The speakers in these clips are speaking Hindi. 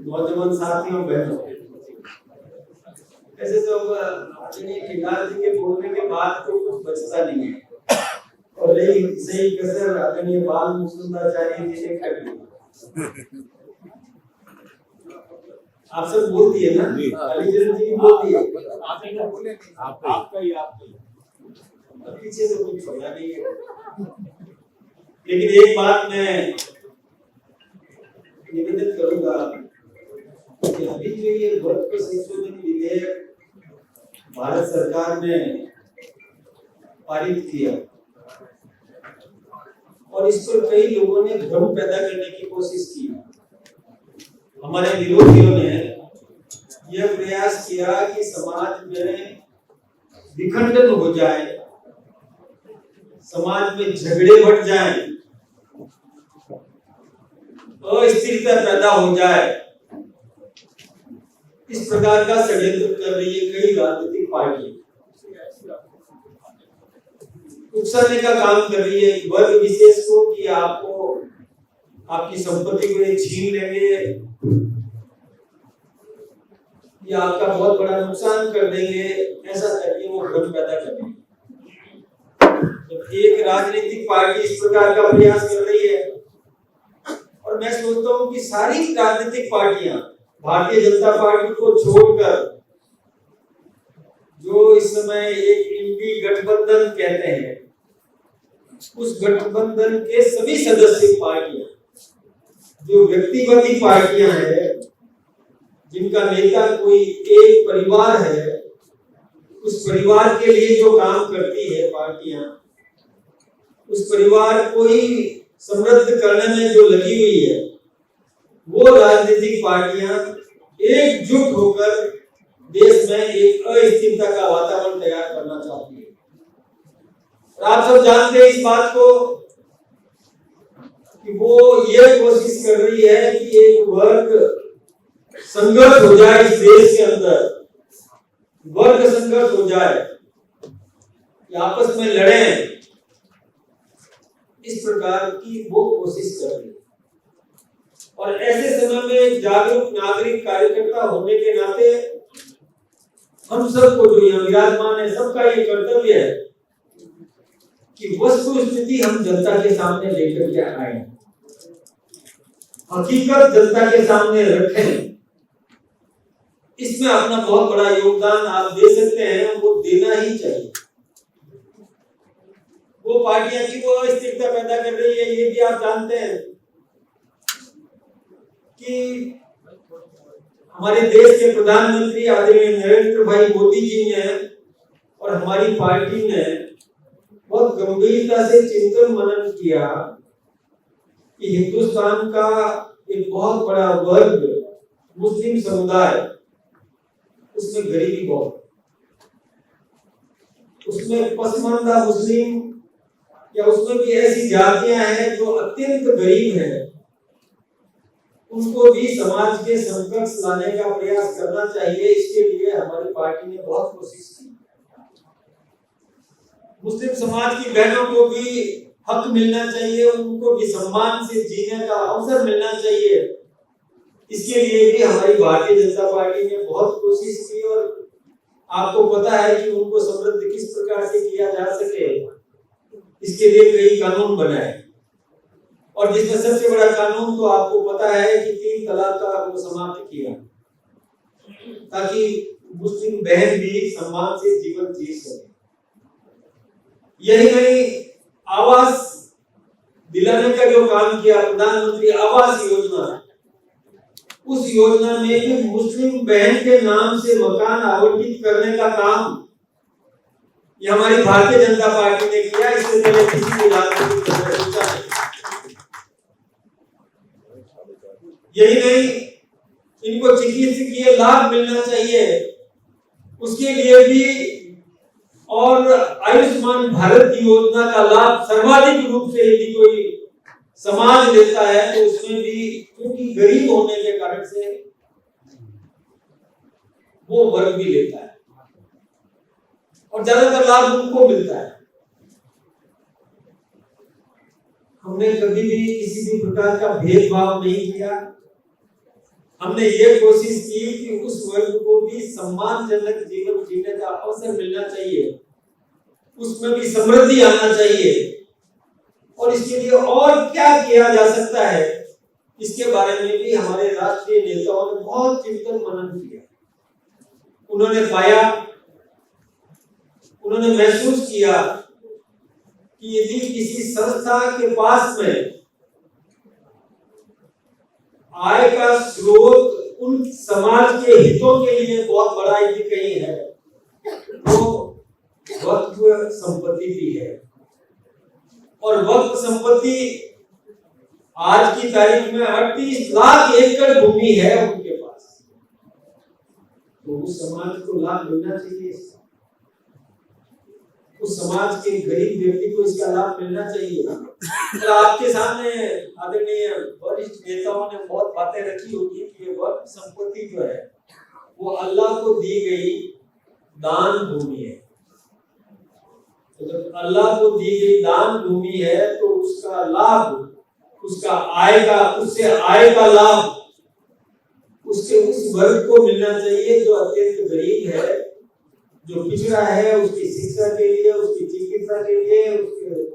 नौजवान साथियों बहनों, ऐसे तो आदरणीय केदार जी के बोलने के बाद तो कुछ बचता नहीं है और सही कसर आदरणीय बाल मुकुंदाचार्य जी ने कर दी। आप सब बोल दिए ना, अलीचरण जी बोल दिए, आपका ही पीछे तो कुछ छोड़ा नहीं है। लेकिन एक बात मैं निवेदन करूंगा कि अभी जो ये वर्ग संशोधन विधेयक भारत सरकार ने पारित किया और इस पर कई लोगों ने भ्रम पैदा करने की कोशिश की। हमारे विरोधियों ने यह प्रयास किया कि समाज में विखंडन हो जाए, समाज में झगड़े बढ़ जाएं, अस्थिरता पैदा हो जाए। इस प्रकार का षड्यंत्र कर रही है कई राजनीतिक पार्टियां, उकसाने का काम कर रही है वर्ग विशेष को कि आपको आपकी संपत्ति को छीन लेंगे या आपका बहुत बड़ा नुकसान कर देंगे, ऐसा करके वो भ्रम पैदा करेंगे। तो एक राजनीतिक पार्टी इस प्रकार का प्रयास कर रही है और मैं सोचता हूँ कि सारी राजनीतिक पार्टियां भारतीय जनता पार्टी को छोड़कर, जो इस समय एक इंडी गठबंधन कहते हैं, उस गठबंधन के सभी सदस्य पार्टियां, जो व्यक्तिवादी पार्टियां हैं, जिनका नेता कोई एक परिवार है, उस परिवार के लिए जो काम करती है पार्टियां, उस परिवार को ही समृद्ध करने में जो लगी हुई है, वो राजनीतिक पार्टियां एकजुट होकर देश में एक अस्थिरता का वातावरण तैयार करना चाहती है। और आप सब जानते हैं इस बात को कि वो ये कोशिश कर रही है कि एक वर्ग संघर्ष हो जाए इस देश के अंदर, वर्ग संघर्ष हो जाए, आपस में लड़ें, इस प्रकार की वो कोशिश कर रही है। और ऐसे समय में जागरूक नागरिक कार्यकर्ता होने के नाते हम सबको जो यहाँ विराजमान है, सबका ये कर्तव्य है कि वस्तु स्थिति हम जनता के सामने लेकर के आए, हकीकत जनता के सामने रखें। इसमें अपना बहुत बड़ा योगदान आप दे सकते हैं, वो देना ही चाहिए। वो पार्टियां की वो अस्थिरता पैदा कर रही है, ये भी आप जानते हैं कि हमारे देश के प्रधानमंत्री आदरणीय नरेंद्र भाई मोदी जी ने और हमारी पार्टी ने बहुत गंभीरता से चिंतन मनन किया कि हिंदुस्तान का एक बहुत बड़ा वर्ग मुस्लिम समुदाय, उसमें गरीबी बहुत, उसमें पसमानदा मुस्लिम या उसमें भी ऐसी जातियां हैं जो अत्यंत गरीब हैं, उनको भी समाज के समकक्ष लाने का प्रयास करना चाहिए। इसके लिए हमारी पार्टी ने बहुत कोशिश की। मुस्लिम समाज की बहनों को भी हक मिलना चाहिए, उनको भी सम्मान से जीने का अवसर मिलना चाहिए। इसके लिए भी हमारी भारतीय जनता पार्टी ने बहुत कोशिश की और आपको पता है कि उनको समृद्ध किस प्रकार से किया जा सके, इसके लिए कई कानून बनाए और जिसमें सबसे बड़ा कानून तो आपको पता है कि 3 तलाक का वो समाप्त किया, ताकि मुस्लिम बहन भी सम्मान से जीवन जी सके। यही नहीं, आवास दिलाने का जो काम किया, प्रधानमंत्री आवास योजना, उस योजना में भी मुस्लिम बहन के नाम से मकान आवंटित करने का काम ये हमारी भारतीय जनता पार्टी ने किया। इससे पहले किसी भी राजनीतिक दल ने सोचा नहीं। यही नहीं, इनको चिकित्सकीय लाभ मिलना चाहिए, उसके लिए भी और आयुष्मान भारत योजना का लाभ सर्वाधिक रूप से यदि कोई समाज लेता है तो उसमें भी, क्योंकि गरीब होने के कारण से वो वर्ग भी लेता है और ज्यादातर लाभ उनको मिलता है। हमने कभी भी किसी भी प्रकार का भेदभाव नहीं किया। हमने ये कोशिश की कि उस वर्ग को भी सम्मानजनक जीवन जीने का अवसर मिलना चाहिए, उसमें भी समृद्धि आना चाहिए, और इसके लिए और क्या किया जा सकता है, इसके बारे में भी हमारे राष्ट्रीय नेताओं ने बहुत चिंतन मनन किया। उन्होंने पाया, उन्होंने महसूस किया कि यदि किसी संस्था के पास में आय का स्रोत उन समाज के हितों के लिए बहुत बड़ा यदि कहीं है, तो वक्फ संपत्ति भी है। और वक्फ संपत्ति आज की तारीख में 38 लाख एकड़ भूमि है उनके पास, तो उस समाज को लाभ मिलना चाहिए, उस समाज के गरीब व्यक्ति को इसका लाभ मिलना चाहिए। और आपके सामने आदरणीय वरिष्ठ नेताओं ने बहुत बातें रखी होगी कि ये वक्फ संपत्ति जो है वो अल्लाह को दी गई दान भूमि है। तो जब अल्लाह को दी गई दान भूमि है तो उसका लाभ, उसका आय का, उससे आय का लाभ उसके उस वर्ग को मिलना चाहिए जो अत्यंत गरीब है, जो पिछड़ा है, उसकी शिक्षा के लिए, उसकी चिकित्सा के लिए, उसके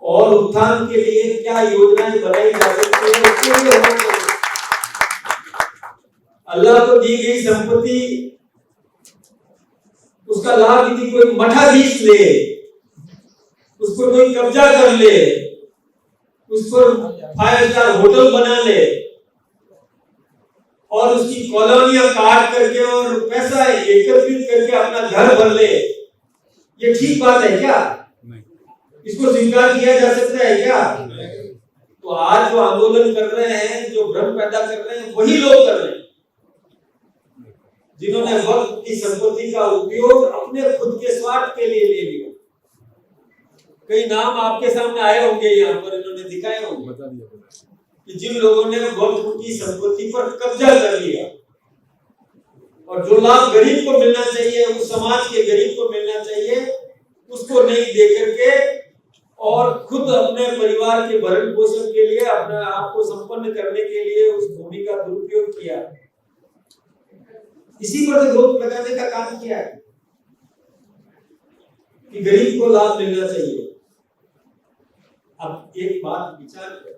और उत्थान के लिए क्या योजनाएं बनाई जा सकती है, उसके लिए होना चाहिए। अल्लाह को दी गई संपत्ति, उसका लाभ यदि कोई मठाधीश ले, उस पर कोई कब्जा कर ले, उस पर 5 स्टार होटल बना ले और उसकी कॉलोनियां काट करके और पैसा एकत्रित करके अपना घर भर ले, ये ठीक बात है क्या? इसको स्वीकार किया जा सकता है क्या? तो आज जो आंदोलन कर रहे हैं, जो भ्रम पैदा कर रहे हैं, वही लोग कर रहे हैं जिन्होंने वक्त की संपत्ति का उपयोग अपने खुद के स्वार्थ के लिए ले लिया। कई नाम आपके सामने आए होंगे, यहाँ पर इन्होंने दिखाए होंगे कि जिन लोगों ने वक्त की संपत्ति पर कब्जा कर लिया और जो लाभ गरीब को मिलना चाहिए, उस समाज के गरीब को मिलना चाहिए, उसको नहीं दे करके और खुद अपने परिवार के भरण पोषण के लिए, अपने आप को संपन्न करने के लिए उस भूमि का दुरुपयोग किया। इसी पर रोक लगाने का काम किया है कि गरीब को लाभ मिलना चाहिए। अब एक बात विचार करें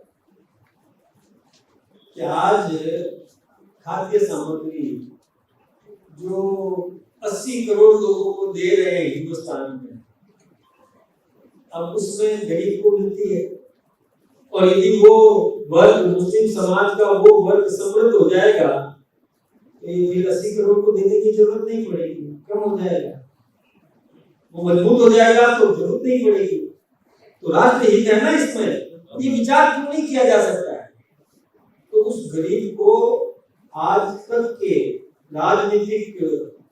कि आज खाद्य सामग्री जो 80 करोड़ लोगों को दे रहे हैं हिंदुस्तान में, अब उसमें गरीब को मिलती है, और यदि वो वर्ग, मुस्लिम समाज का वो वर्ग समृद्ध हो जाएगा तो ये 80 करोड़ को देने की जरूरत नहीं पड़ेगी, कम हो जाएगा, वो मजबूत हो जाएगा तो जरूरत नहीं पड़ेगी। तो राष्ट्र हित है ना इसमें, ये विचार क्यों नहीं किया जा सकता है? तो उस गरीब को आज तक के राजनीतिक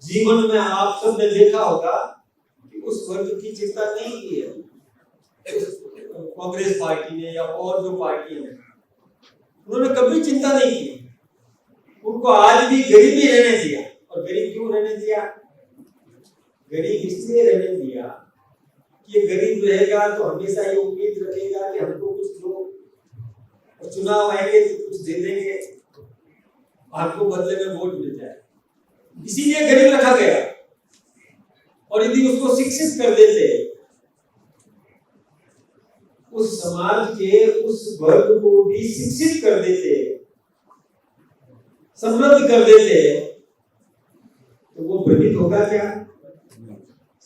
जीवन में आप सब ने देखा होगा कि उस वर्ग की चिंता नहीं की है कांग्रेस पार्टी ने या और जो पार्टी है, उन्होंने कभी चिंता नहीं की। उनको आज भी गरीब ही रहने दिया। और गरीब क्यों रहने दिया? गरीब इसलिए रहने दिया कि ये गरीब रहेगा तो हमेशा ये उम्मीद रखेगा कि हमको कुछ लोग चुनाव आएंगे तो कुछ दे देंगे, आपको बदले में वोट मिल जाए, इसीलिए गरीब रखा गया। और यदि उसको शिक्षित कर देते, उस समाज के उस वर्ग को भी शिक्षित कर देते, समृद्ध कर देते, तो वो भ्रमित होगा क्या?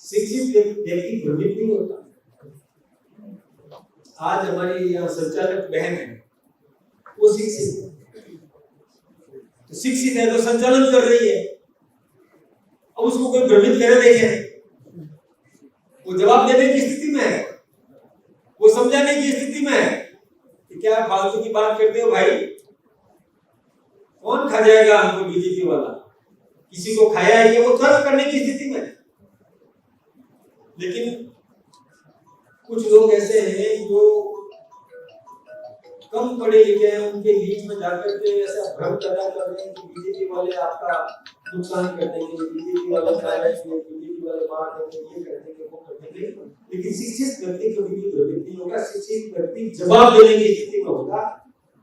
शिक्षित व्यक्ति भ्रमित नहीं होता। आज हमारी यहाँ संचालक बहन है, वो शिक्षित है, तो शिक्षित है तो संचालन कर रही है। अब उसको कोई भ्रमित करे देखे, वो जवाब देने की स्थिति में है, वो समझाने की स्थिति में है कि क्या फालतू की बात करते हो भाई, कौन खा जाएगा हमको बीजेपी वाला, किसी को खाया है, वो तर्क करने की स्थिति में है। लेकिन कुछ लोग ऐसे हैं जो कम पढ़े लिखे हैं, उनके बीच में जाकर के ऐसा भ्रम पैदा कर रहे हैं कि बीजेपी वाले आपका नुकसान कर देंगे, बीजेपी वाले बीजेपी वाले मार देंगे, ये कर देंगे, वो कर देंगे। लेकिन शिक्षित व्यक्ति कभी भी भ्रमित नहीं होगा, शिक्षित व्यक्ति जवाब देने की स्थिति में होगा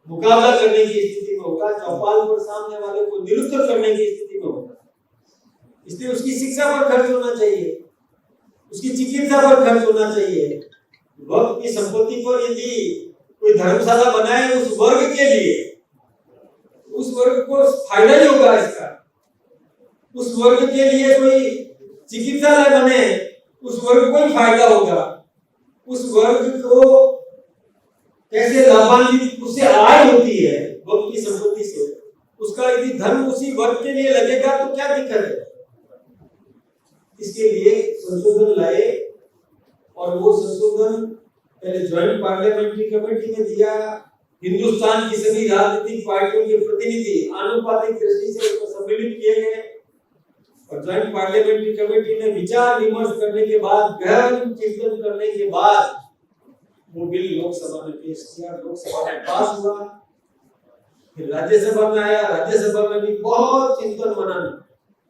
मुकाबला करने की स्थिति में होगा, चौपाल पर सामने वाले को निरुत्तर करने की स्थिति में होगा। इसलिए उसकी शिक्षा पर खर्च होना चाहिए, उसकी चिकित्सा पर खर्च होना चाहिए। वक्त की संपत्ति पर यदि कोई धर्मशाला बनाए उस वर्ग के लिए, उस वर्ग को फायदा ही होगा इसका। उस वर्ग के लिए कोई चिकित्सालय बने, उस वर्ग को ही फायदा होगा। उस वर्ग को कैसे लाभान्वित, उससे आय होती है वक्त की संपत्ति से, उसका यदि धर्म उसी वर्ग के लिए लगेगा तो क्या दिक्कत है। इसके लिए संशोधन लाए और वो संशोधन पहले ज्वाइंट पार्लियामेंट्री कमेटी में दिया। हिंदुस्तान की सभी राजनीतिक पार्टियों के प्रतिनिधि आनुपातिक दृष्टि से उसको सम्मिलित किए गए और ज्वाइंट पार्लियामेंट्री कमेटी ने विचार विमर्श करने के बाद, गहन चिंतन करने के बाद वो बिल लोकसभा में पेश किया, लोकसभा में पास हुआ, फिर राज्यसभा में आया। राज्यसभा में भी बहुत चिंतन मनन,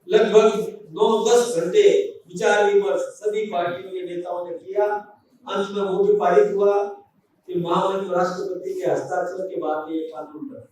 लगभग 9-10 घंटे विचार विमर्श सभी पार्टियों के नेताओं ने किया। अंत में वो भी पारित हुआ। फिर महामहिम राष्ट्रपति के हस्ताक्षर के बाद ये कानून बना।